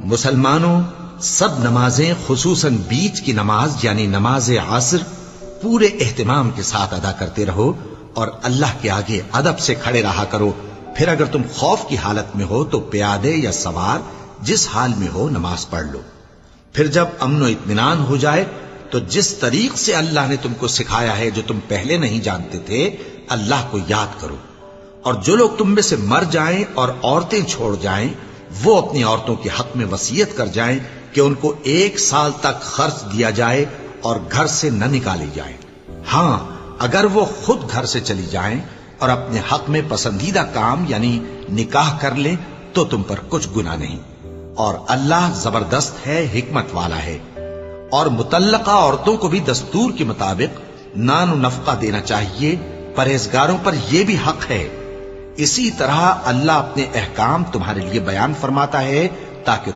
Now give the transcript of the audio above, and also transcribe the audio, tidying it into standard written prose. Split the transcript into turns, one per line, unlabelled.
مسلمانوں، سب نمازیں خصوصاً بیچ کی نماز یعنی نماز عصر پورے اہتمام کے ساتھ ادا کرتے رہو اور اللہ کے آگے ادب سے کھڑے رہا کرو. پھر اگر تم خوف کی حالت میں ہو تو پیادے یا سوار جس حال میں ہو نماز پڑھ لو. پھر جب امن و اطمینان ہو جائے تو جس طریق سے اللہ نے تم کو سکھایا ہے جو تم پہلے نہیں جانتے تھے اللہ کو یاد کرو. اور جو لوگ تم میں سے مر جائیں اور عورتیں چھوڑ جائیں وہ اپنی عورتوں کے حق میں وصیت کر جائیں کہ ان کو 1 سال تک خرچ دیا جائے اور گھر سے نہ نکالی جائے. ہاں اگر وہ خود گھر سے چلی جائیں اور اپنے حق میں پسندیدہ کام یعنی نکاح کر لیں تو تم پر کچھ گناہ نہیں. اور اللہ زبردست ہے، حکمت والا ہے. اور مطلقہ عورتوں کو بھی دستور کے مطابق نان و نفقہ دینا چاہیے. پرہیزگاروں پر یہ بھی حق ہے. اسی طرح اللہ اپنے احکام تمہارے لیے بیان فرماتا ہے تاکہ